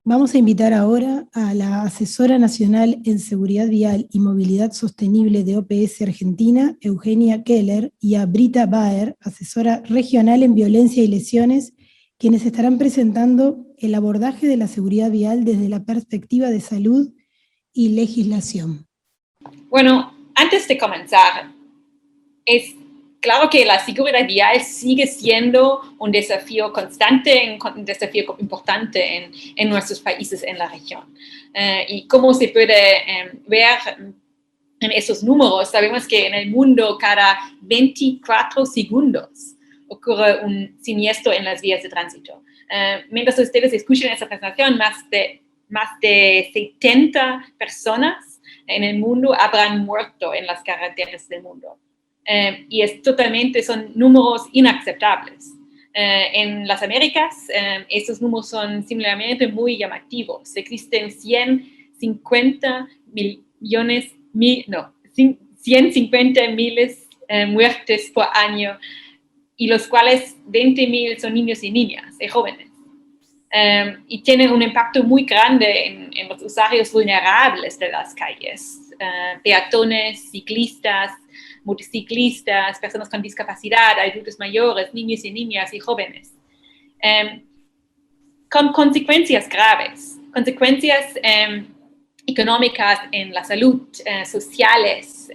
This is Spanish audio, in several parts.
Vamos a invitar ahora a la asesora nacional en seguridad vial y movilidad sostenible de OPS Argentina, Eugenia Keller, y a Brita Baer, asesora regional en violencia y lesiones, quienes estarán presentando el abordaje de la seguridad vial desde la perspectiva de salud y legislación. Bueno, antes de comenzar, es claro que la seguridad vial sigue siendo un desafío constante, un desafío importante en nuestros países en la región. Y como se puede ver en esos números, sabemos que en el mundo cada 24 segundos ocurre un siniestro en las vías de tránsito. Mientras ustedes escuchan esta presentación, más de 70 personas en el mundo habrán muerto en las carreteras del mundo. Y son números inaceptables. En las Américas, estos números son similarmente muy llamativos. Existen 150 miles muertes por año, y los cuales 20.000 son niños y niñas, jóvenes. Y tienen un impacto muy grande en los usuarios vulnerables de las calles, peatones, ciclistas, motociclistas, personas con discapacidad, adultos mayores, niños y niñas y jóvenes, con consecuencias graves, consecuencias económicas en la salud, sociales,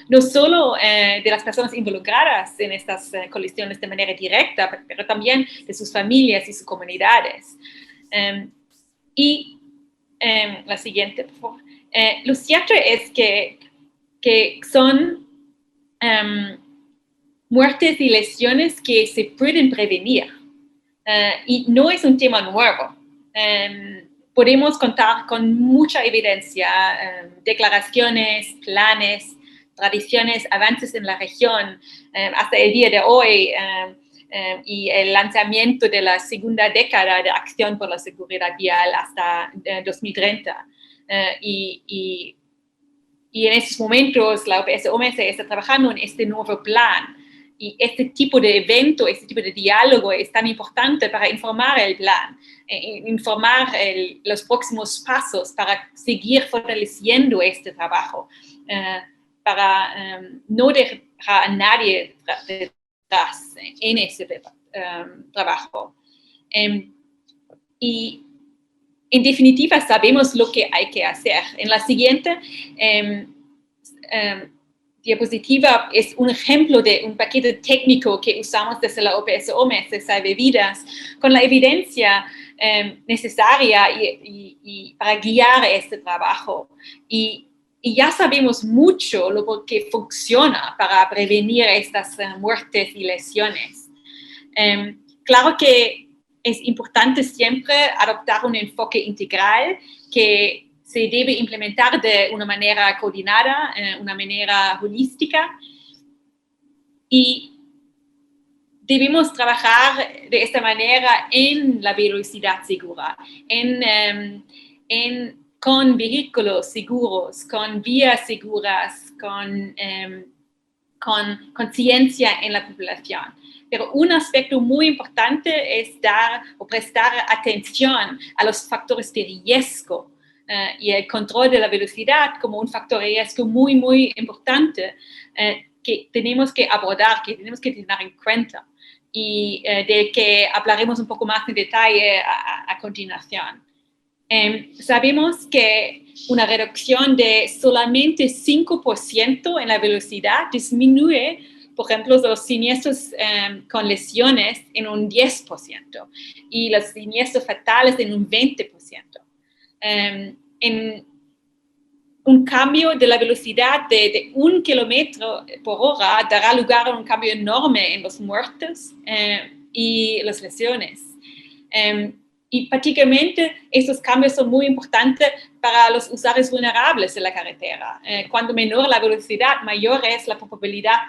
no solo de las personas involucradas en estas colisiones de manera directa, pero también de sus familias y sus comunidades. La siguiente, por favor. Lo cierto es que son muertes y lesiones que se pueden prevenir. Y no es un tema nuevo. Podemos contar con mucha evidencia, declaraciones, planes, tradiciones, avances en la región, hasta el día de hoy, y el lanzamiento de la segunda década de acción por la seguridad vial hasta 2030. Y en estos momentos la OPS-OMS está trabajando en este nuevo plan. Y este tipo de evento, este tipo de diálogo es tan importante para informar el plan, informar los próximos pasos para seguir fortaleciendo este trabajo, para no dejar a nadie detrás en ese trabajo. Y en definitiva sabemos lo que hay que hacer. En la siguiente diapositiva es un ejemplo de un paquete técnico que usamos desde la OPS-OMS de Salve Vidas, con la evidencia necesaria y para guiar este trabajo. Y ya sabemos mucho lo que funciona para prevenir estas muertes y lesiones. Claro que es importante siempre adoptar un enfoque integral que se debe implementar de una manera coordinada, una manera holística, y debemos trabajar de esta manera en la velocidad segura, con vehículos seguros, con vías seguras, con conciencia en la población. Pero un aspecto muy importante es prestar atención a los factores de riesgo y el control de la velocidad como un factor de riesgo muy, muy importante que tenemos que abordar, que tenemos que tener en cuenta y del que hablaremos un poco más en detalle a continuación. Sabemos que una reducción de solamente 5% en la velocidad disminuye, por ejemplo, los siniestros con lesiones en un 10% y los siniestros fatales en un 20%. En un cambio de la velocidad de 1 kilómetro por hora dará lugar a un cambio enorme en los muertos y las lesiones. Y prácticamente estos cambios son muy importantes para los usuarios vulnerables de la carretera. Cuando menor la velocidad, mayor es la probabilidad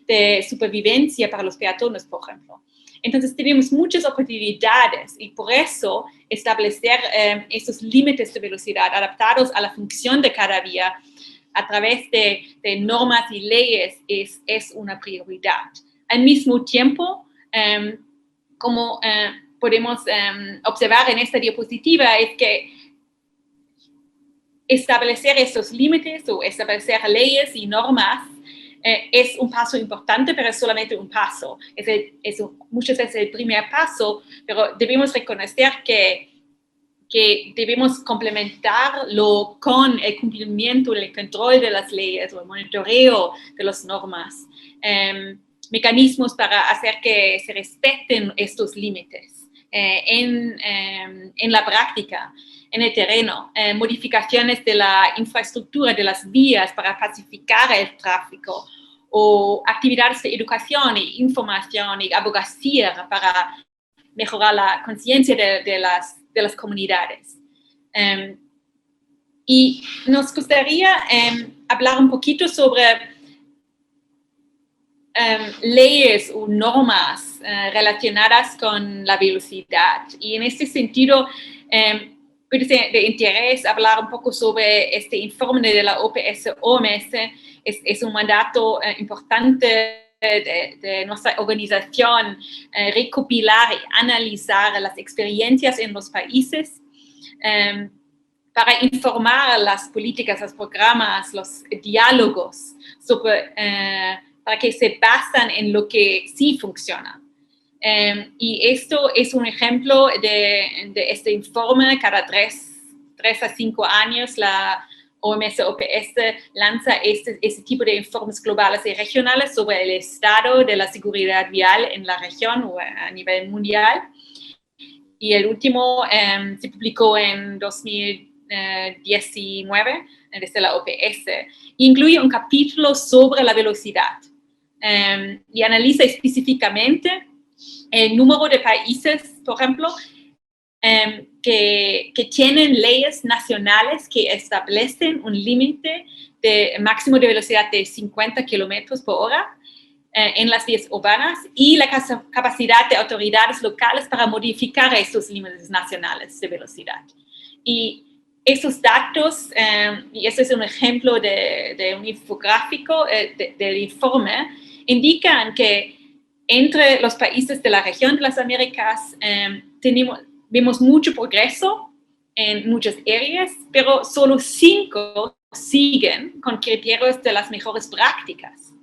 de supervivencia para los peatones, por ejemplo. Entonces tenemos muchas oportunidades y por eso establecer estos límites de velocidad adaptados a la función de cada vía a través de normas y leyes es una prioridad. Al mismo tiempo, como podemos observar en esta diapositiva es que establecer estos límites o establecer leyes y normas es un paso importante, pero es solamente un paso. Muchas veces el primer paso, pero debemos reconocer que debemos complementarlo con el cumplimiento, el control de las leyes o el monitoreo de las normas, mecanismos para hacer que se respeten estos límites en la práctica, en el terreno, modificaciones de la infraestructura de las vías para pacificar el tráfico, o actividades de educación e información y abogacía para mejorar la conciencia de las comunidades. Y nos gustaría hablar un poquito sobre leyes o normas relacionadas con la velocidad. Y en este sentido, puede ser de interés hablar un poco sobre este informe de la OPS-OMS. Es un mandato importante de nuestra organización, recopilar y analizar las experiencias en los países para informar las políticas, los programas, los diálogos sobre, para que se basan en lo que sí funciona. Y esto es un ejemplo de este informe. Cada 3 a 5 años la OMS-OPS lanza este tipo de informes globales y regionales sobre el estado de la seguridad vial en la región o a nivel mundial. Y el último se publicó en 2019 desde la OPS. Incluye un capítulo sobre la velocidad y analiza específicamente el número de países, por ejemplo, que tienen leyes nacionales que establecen un límite de máximo de velocidad de 50 kilómetros por hora en las vías urbanas y la capacidad de autoridades locales para modificar estos límites nacionales de velocidad. Y esos datos, y este es un ejemplo de un infográfico del informe, indican que entre los países de la región de las Américas vemos mucho progreso en muchas áreas, pero solo 5 siguen con criterios de las mejores prácticas.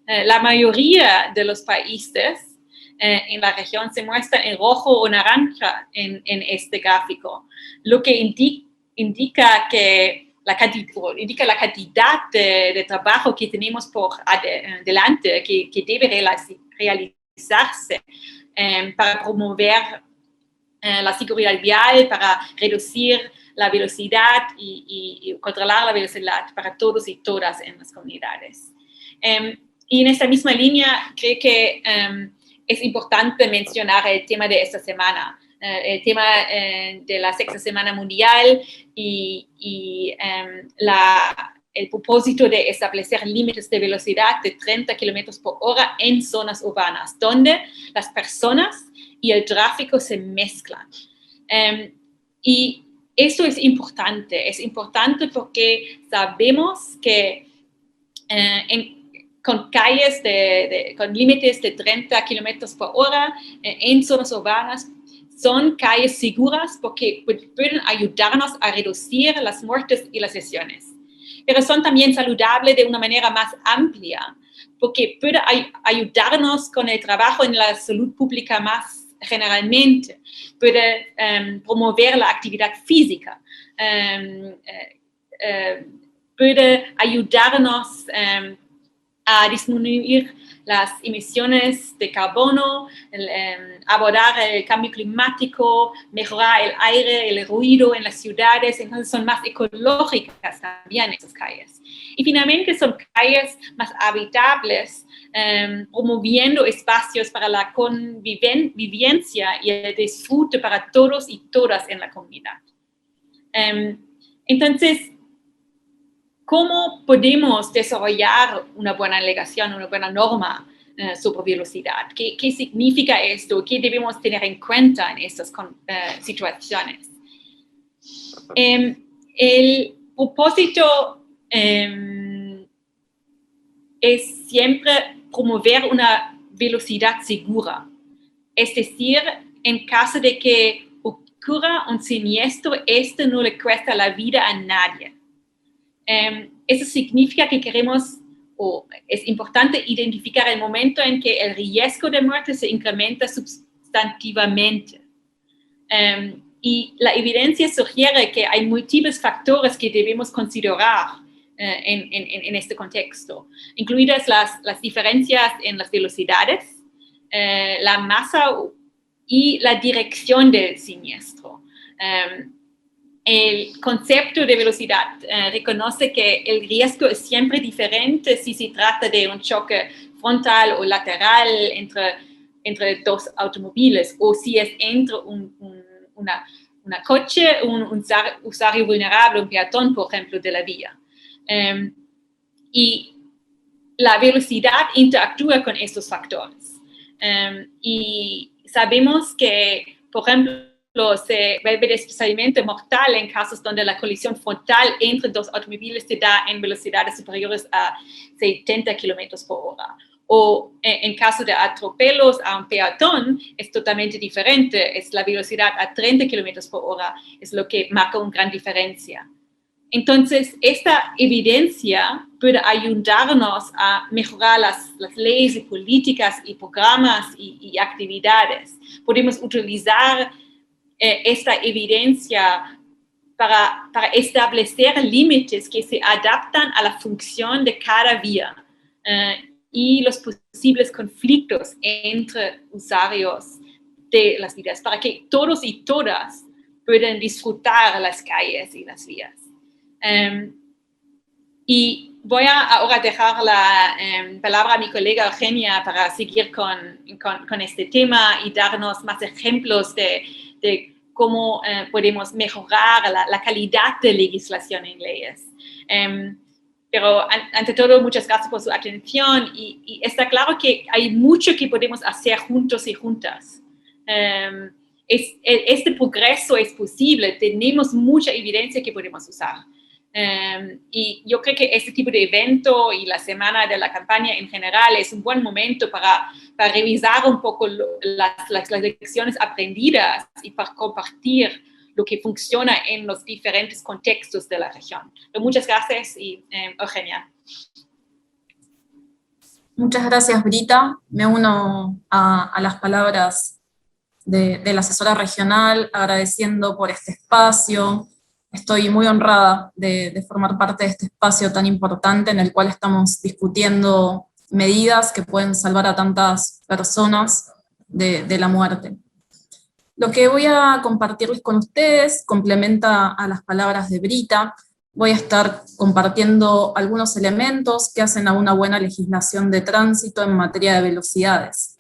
La mayoría de los países en la región se muestran en rojo o naranja en este gráfico, lo que indica la cantidad de trabajo que tenemos por delante, que debe realizarse para promover la seguridad vial, para reducir la velocidad y controlar la velocidad para todos y todas en las comunidades. Y en esta misma línea, creo que es importante mencionar el tema de esta semana, el tema de la 6ª Semana Mundial y el propósito de establecer límites de velocidad de 30 kilómetros por hora en zonas urbanas, donde las personas y el tráfico se mezclan. Y esto es importante porque sabemos que con calles con límites de 30 kilómetros por hora en zonas urbanas son calles seguras porque pueden ayudarnos a reducir las muertes y las lesiones. Pero son también saludables de una manera más amplia porque puede ayudarnos con el trabajo en la salud pública más generalmente, puede promover la actividad física, puede ayudarnos a disminuir las emisiones de carbono, abordar el cambio climático, mejorar el aire, el ruido en las ciudades. Entonces son más ecológicas también esas calles. Y finalmente son calles más habitables, promoviendo espacios para la convivencia y el disfrute para todos y todas en la comunidad. Entonces, ¿cómo podemos desarrollar una buena legislación, una buena norma sobre velocidad? ¿Qué significa esto? ¿Qué debemos tener en cuenta en estas situaciones? El propósito es siempre promover una velocidad segura. Es decir, en caso de que ocurra un siniestro, esto no le cuesta la vida a nadie. Eso significa que queremos, o es importante identificar el momento en que el riesgo de muerte se incrementa sustantivamente. Y la evidencia sugiere que hay múltiples factores que debemos considerar en este contexto, incluidas las diferencias en las velocidades, la masa y la dirección del siniestro. El concepto de velocidad reconoce que el riesgo es siempre diferente si se trata de un choque frontal o lateral entre dos automóviles, o si es entre una coche, un usuario vulnerable, un peatón, por ejemplo, de la vía. Y la velocidad interactúa con estos factores. Y sabemos que, por ejemplo, se vuelve especialmente mortal en casos donde la colisión frontal entre dos automóviles se da en velocidades superiores a 70 kilómetros por hora. O en caso de atropellos a un peatón, es totalmente diferente. Es la velocidad a 30 kilómetros por hora, es lo que marca una gran diferencia. Entonces, esta evidencia puede ayudarnos a mejorar las leyes y políticas y programas y actividades. Podemos utilizar esta evidencia para establecer límites que se adaptan a la función de cada vía y los posibles conflictos entre usuarios de las vías, para que todos y todas puedan disfrutar las calles y las vías. Y voy a ahora dejar la palabra a mi colega Eugenia para seguir con este tema y darnos más ejemplos de cómo podemos mejorar la calidad de legislación en leyes. Pero ante todo, muchas gracias por su atención y está claro que hay mucho que podemos hacer juntos y juntas. Este progreso es posible, tenemos mucha evidencia que podemos usar. Y yo creo que este tipo de evento y la semana de la campaña en general es un buen momento para revisar un poco las lecciones aprendidas y para compartir lo que funciona en los diferentes contextos de la región. Pero muchas gracias y Eugenia. Muchas gracias, Brita. Me uno a las palabras de la asesora regional, agradeciendo por este espacio. Estoy muy honrada de formar parte de este espacio tan importante en el cual estamos discutiendo medidas que pueden salvar a tantas personas de la muerte. Lo que voy a compartirles con ustedes complementa a las palabras de Brita. Voy a estar compartiendo algunos elementos que hacen a una buena legislación de tránsito en materia de velocidades.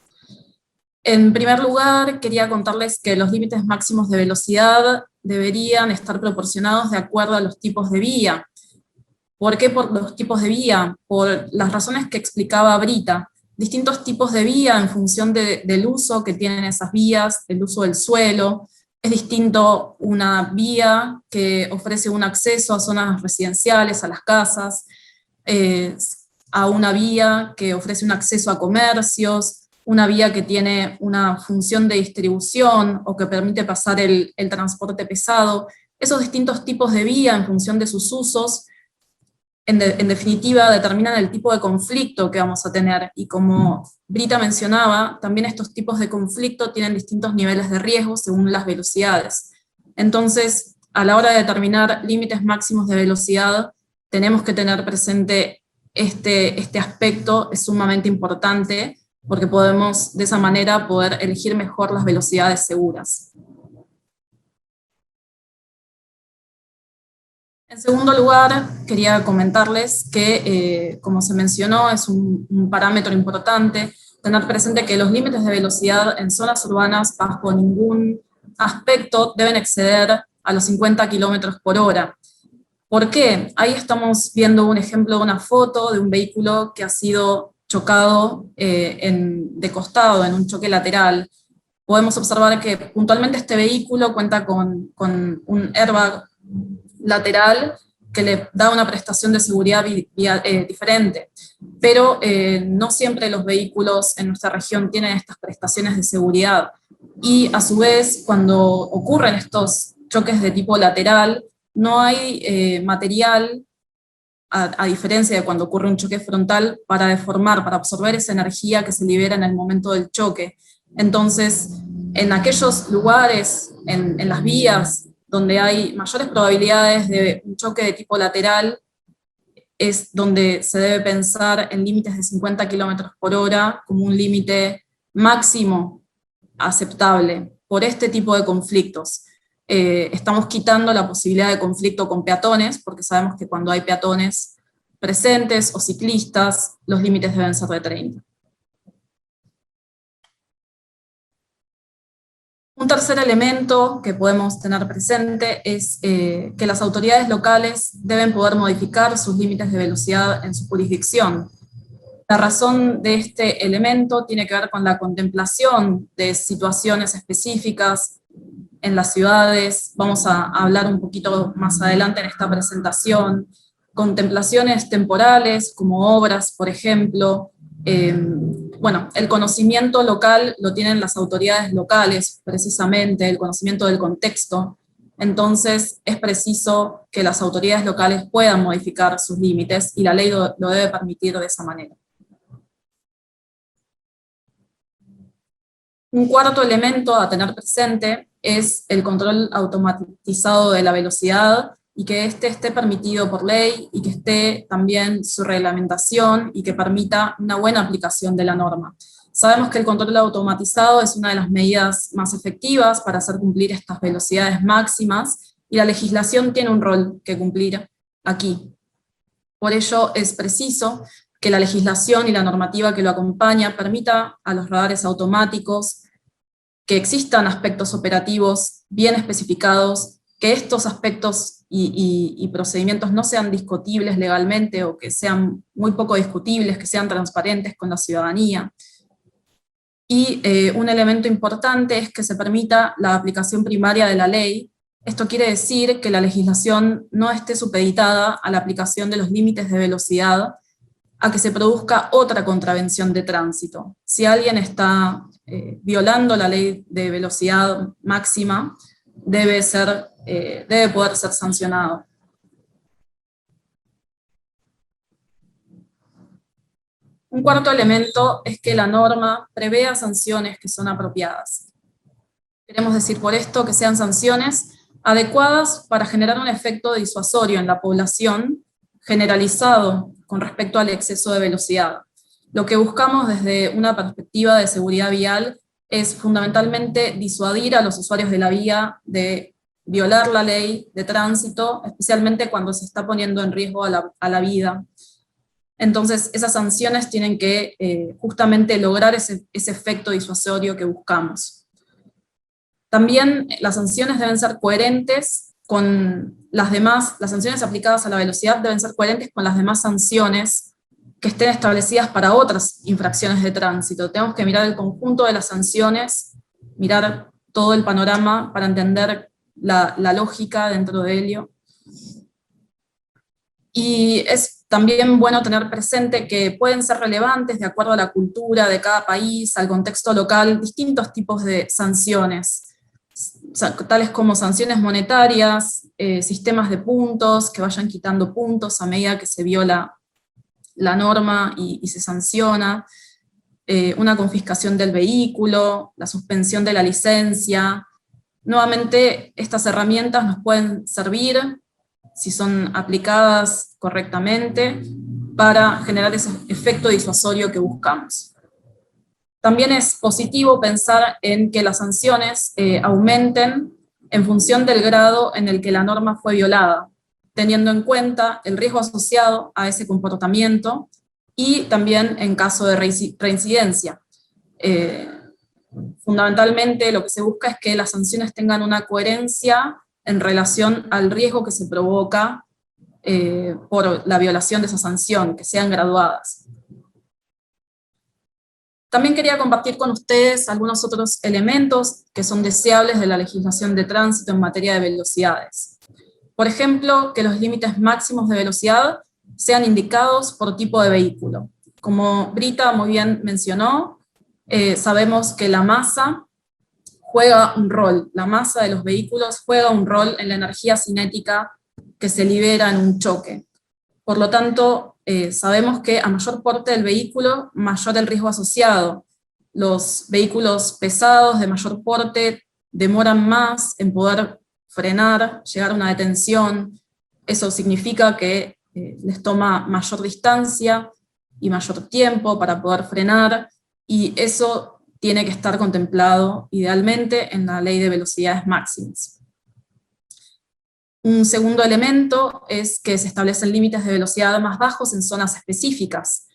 En primer lugar, quería contarles que los límites máximos de velocidad deberían estar proporcionados de acuerdo a los tipos de vía. ¿Por qué por los tipos de vía? Por las razones que explicaba Brita. Distintos tipos de vía en función del uso que tienen esas vías, el uso del suelo. Es distinto una vía que ofrece un acceso a zonas residenciales, a las casas, a una vía que ofrece un acceso a comercios, una vía que tiene una función de distribución o que permite pasar el transporte pesado. Esos distintos tipos de vía en función de sus usos, en definitiva, determinan el tipo de conflicto que vamos a tener. Y como Brita mencionaba, también estos tipos de conflicto tienen distintos niveles de riesgo según las velocidades. Entonces, a la hora de determinar límites máximos de velocidad, tenemos que tener presente este aspecto, es sumamente importante, porque podemos de esa manera poder elegir mejor las velocidades seguras. En segundo lugar, quería comentarles que, como se mencionó, es un parámetro importante tener presente que los límites de velocidad en zonas urbanas bajo ningún aspecto deben exceder a los 50 kilómetros por hora. ¿Por qué? Ahí estamos viendo un ejemplo de una foto de un vehículo que ha sido chocado de costado, en un choque lateral. Podemos observar que puntualmente este vehículo cuenta con un airbag lateral que le da una prestación de seguridad diferente, pero no siempre los vehículos en nuestra región tienen estas prestaciones de seguridad, y a su vez, cuando ocurren estos choques de tipo lateral, no hay material, a diferencia de cuando ocurre un choque frontal, para deformar, para absorber esa energía que se libera en el momento del choque. Entonces, en aquellos lugares, en las vías, donde hay mayores probabilidades de un choque de tipo lateral, es donde se debe pensar en límites de 50 km/h como un límite máximo aceptable por este tipo de conflictos. Estamos quitando la posibilidad de conflicto con peatones, porque sabemos que cuando hay peatones presentes o ciclistas, los límites deben ser de 30. Un tercer elemento que podemos tener presente es que las autoridades locales deben poder modificar sus límites de velocidad en su jurisdicción. La razón de este elemento tiene que ver con la contemplación de situaciones específicas en las ciudades. Vamos a hablar un poquito más adelante en esta presentación. Contemplaciones temporales, como obras, por ejemplo. Bueno, el conocimiento local lo tienen las autoridades locales, precisamente, el conocimiento del contexto. Entonces, es preciso que las autoridades locales puedan modificar sus límites, y la ley lo debe permitir de esa manera. Un cuarto elemento a tener presente es el control automatizado de la velocidad, y que este esté permitido por ley, y que esté también su reglamentación, y que permita una buena aplicación de la norma. Sabemos que el control automatizado es una de las medidas más efectivas para hacer cumplir estas velocidades máximas, y la legislación tiene un rol que cumplir aquí. Por ello es preciso que la legislación y la normativa que lo acompaña permita a los radares automáticos que existan aspectos operativos bien especificados, que estos aspectos y procedimientos no sean discutibles legalmente, o que sean muy poco discutibles, que sean transparentes con la ciudadanía. Y un elemento importante es que se permita la aplicación primaria de la ley. Esto quiere decir que la legislación no esté supeditada a la aplicación de los límites de velocidad, a que se produzca otra contravención de tránsito. Si alguien está violando la ley de velocidad máxima, debe poder ser sancionado. Un cuarto elemento es que la norma prevea sanciones que son apropiadas. Queremos decir por esto que sean sanciones adecuadas para generar un efecto disuasorio en la población, generalizado con respecto al exceso de velocidad. Lo que buscamos desde una perspectiva de seguridad vial es fundamentalmente disuadir a los usuarios de la vía de violar la ley de tránsito, especialmente cuando se está poniendo en riesgo a la vida. Entonces, esas sanciones tienen que justamente lograr ese efecto disuasorio que buscamos. También las sanciones deben ser coherentes con las demás, las sanciones aplicadas a la velocidad deben ser coherentes con las demás sanciones que estén establecidas para otras infracciones de tránsito. Tenemos que mirar el conjunto de las sanciones, mirar todo el panorama para entender la lógica dentro de ello. Y es también bueno tener presente que pueden ser relevantes de acuerdo a la cultura de cada país, al contexto local, distintos tipos de sanciones, tales como sanciones monetarias, sistemas de puntos que vayan quitando puntos a medida que se viola la norma y se sanciona, una confiscación del vehículo, la suspensión de la licencia. Nuevamente, estas herramientas nos pueden servir, si son aplicadas correctamente, para generar ese efecto disuasorio que buscamos. También es positivo pensar en que las sanciones aumenten en función del grado en el que la norma fue violada, teniendo en cuenta el riesgo asociado a ese comportamiento, y también en caso de reincidencia. Fundamentalmente lo que se busca es que las sanciones tengan una coherencia en relación al riesgo que se provoca por la violación de esa sanción, que sean graduadas. También quería compartir con ustedes algunos otros elementos que son deseables de la legislación de tránsito en materia de velocidades. Por ejemplo, que los límites máximos de velocidad sean indicados por tipo de vehículo. Como Brita muy bien mencionó, sabemos que la masa juega un rol, la masa de los vehículos juega un rol en la energía cinética que se libera en un choque. Por lo tanto, sabemos que a mayor porte del vehículo, mayor el riesgo asociado. Los vehículos pesados de mayor porte demoran más en poder frenar, llegar a una detención. Eso significa que les toma mayor distancia y mayor tiempo para poder frenar, y eso tiene que estar contemplado idealmente en la ley de velocidades máximas. Un segundo elemento es que se establecen límites de velocidad más bajos en zonas específicas,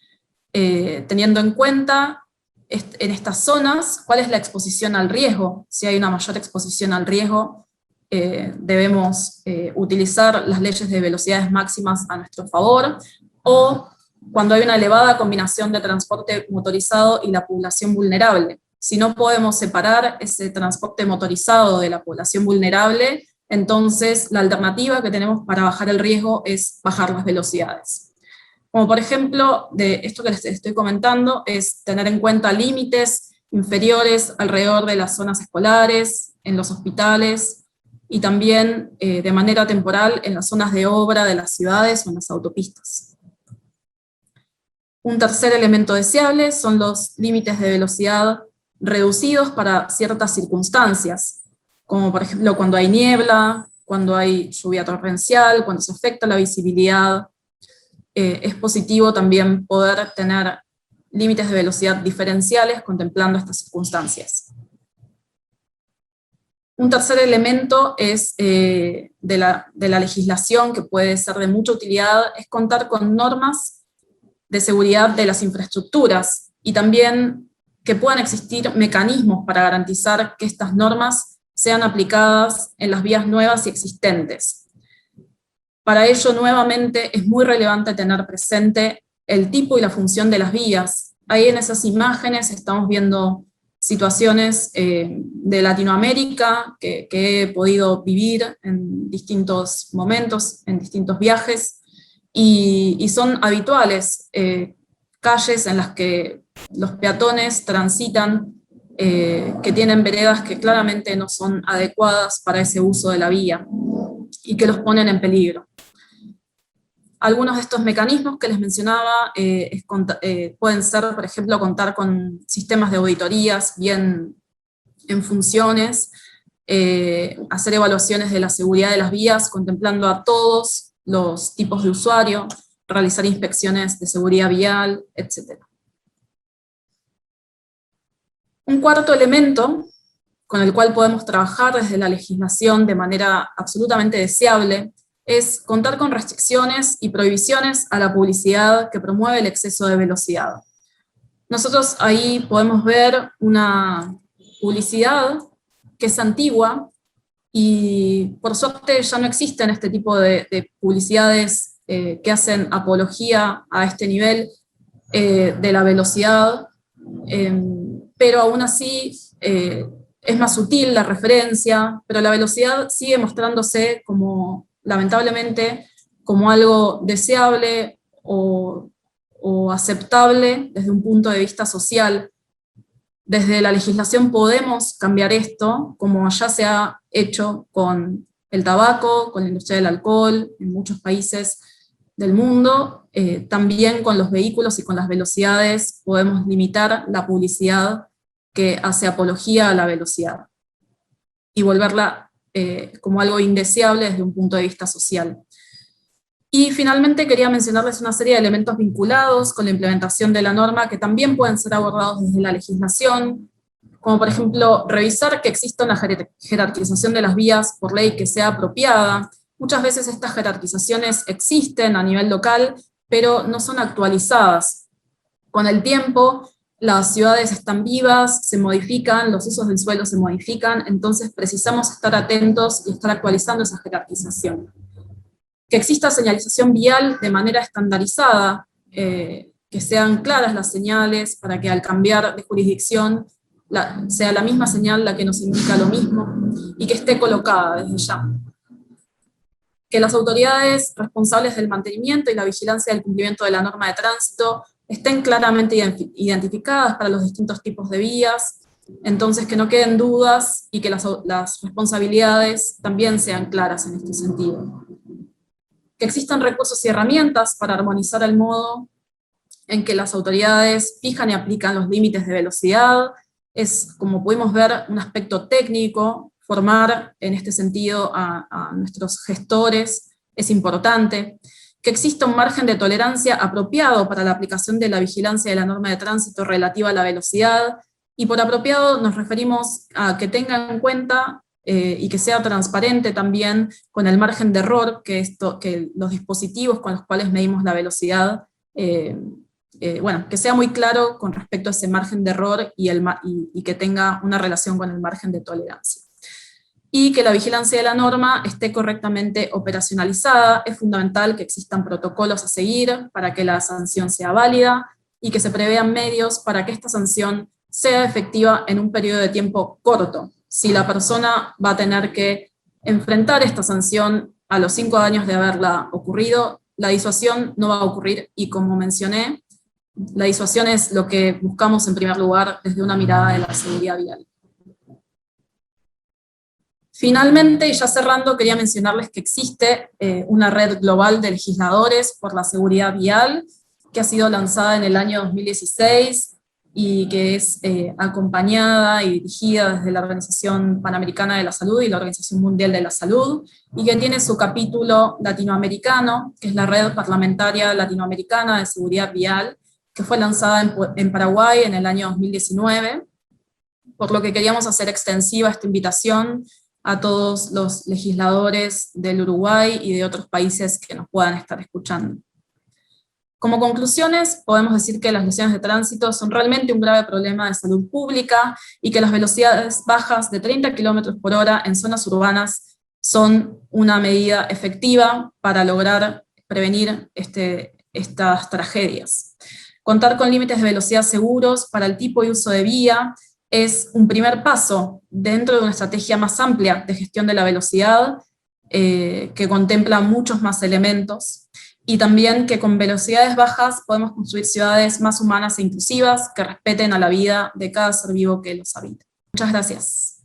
teniendo en cuenta en estas zonas cuál es la exposición al riesgo. Si hay una mayor exposición al riesgo, debemos utilizar las leyes de velocidades máximas a nuestro favor, o cuando hay una elevada combinación de transporte motorizado y la población vulnerable. Si no podemos separar ese transporte motorizado de la población vulnerable, entonces la alternativa que tenemos para bajar el riesgo es bajar las velocidades. Como por ejemplo, de esto que les estoy comentando, es tener en cuenta límites inferiores alrededor de las zonas escolares, en los hospitales, y también de manera temporal en las zonas de obra de las ciudades o en las autopistas. Un tercer elemento deseable son los límites de velocidad reducidos para ciertas circunstancias, como por ejemplo cuando hay niebla, cuando hay lluvia torrencial, cuando se afecta la visibilidad. Es positivo también poder tener límites de velocidad diferenciales contemplando estas circunstancias. Un tercer elemento es, de la legislación, que puede ser de mucha utilidad, es contar con normas de seguridad de las infraestructuras, y también que puedan existir mecanismos para garantizar que estas normas sean aplicadas en las vías nuevas y existentes. Para ello, nuevamente, es muy relevante tener presente el tipo y la función de las vías. Ahí en esas imágenes estamos viendo situaciones de Latinoamérica que he podido vivir en distintos momentos, en distintos viajes, y son habituales calles en las que los peatones transitan, que tienen veredas que claramente no son adecuadas para ese uso de la vía, y que los ponen en peligro. Algunos de estos mecanismos que les mencionaba pueden ser, por ejemplo, contar con sistemas de auditorías bien en funciones, hacer evaluaciones de la seguridad de las vías, contemplando a todos los tipos de usuario, realizar inspecciones de seguridad vial, etc. Un cuarto elemento con el cual podemos trabajar desde la legislación de manera absolutamente deseable es contar con restricciones y prohibiciones a la publicidad que promueve el exceso de velocidad. Nosotros ahí podemos ver una publicidad que es antigua, y por suerte ya no existen este tipo de publicidades que hacen apología a este nivel de la velocidad, pero aún así es más sutil la referencia, pero la velocidad sigue mostrándose como, lamentablemente, como algo deseable o aceptable desde un punto de vista social. Desde la legislación podemos cambiar esto, como ya se ha hecho con el tabaco, con la industria del alcohol, en muchos países del mundo. También con los vehículos y con las velocidades podemos limitar la publicidad que hace apología a la velocidad, y volverla como algo indeseable desde un punto de vista social. Y finalmente quería mencionarles una serie de elementos vinculados con la implementación de la norma que también pueden ser abordados desde la legislación, como por ejemplo revisar que exista una jerarquización de las vías por ley que sea apropiada. Muchas veces estas jerarquizaciones existen a nivel local, pero no son actualizadas. Con el tiempo, las ciudades están vivas, se modifican, los usos del suelo se modifican, entonces precisamos estar atentos y estar actualizando esa jerarquización. Que exista señalización vial de manera estandarizada, que sean claras las señales para que al cambiar de jurisdicción sea la misma señal la que nos indica lo mismo, y que esté colocada desde ya. que las autoridades responsables del mantenimiento y la vigilancia del cumplimiento de la norma de tránsito estén claramente identificadas para los distintos tipos de vías, entonces que no queden dudas y que las responsabilidades también sean claras en este sentido. Que existan recursos y herramientas para armonizar el modo en que las autoridades fijan y aplican los límites de velocidad. Es, como pudimos ver, un aspecto técnico. Formar en este sentido a nuestros gestores es importante. Que exista un margen de tolerancia apropiado para la aplicación de la vigilancia de la norma de tránsito relativa a la velocidad, y por apropiado nos referimos a que tenga en cuenta y que sea transparente también con el margen de error que los dispositivos con los cuales medimos la velocidad, que sea muy claro con respecto a ese margen de error y que tenga una relación con el margen de tolerancia. Y que la vigilancia de la norma esté correctamente operacionalizada. Es fundamental que existan protocolos a seguir para que la sanción sea válida y que se prevean medios para que esta sanción sea efectiva en un periodo de tiempo corto. Si la persona va a tener que enfrentar esta sanción a los 5 años de haberla ocurrido, la disuasión no va a ocurrir, y como mencioné, la disuasión es lo que buscamos en primer lugar desde una mirada de la seguridad vial. Finalmente, y ya cerrando, quería mencionarles que existe una red global de legisladores por la seguridad vial, que ha sido lanzada en el año 2016, y que es acompañada y dirigida desde la Organización Panamericana de la Salud y la Organización Mundial de la Salud, y que tiene su capítulo latinoamericano, que es la Red Parlamentaria Latinoamericana de Seguridad Vial, que fue lanzada en Paraguay en el año 2019, por lo que queríamos hacer extensiva esta invitación a todos los legisladores del Uruguay y de otros países que nos puedan estar escuchando. Como conclusiones, podemos decir que las lesiones de tránsito son realmente un grave problema de salud pública y que las velocidades bajas de 30 km/h en zonas urbanas son una medida efectiva para lograr prevenir estas tragedias. Contar con límites de velocidad seguros para el tipo y uso de vía es un primer paso dentro de una estrategia más amplia de gestión de la velocidad, que contempla muchos más elementos, y también que con velocidades bajas podemos construir ciudades más humanas e inclusivas que respeten a la vida de cada ser vivo que los habita. Muchas gracias.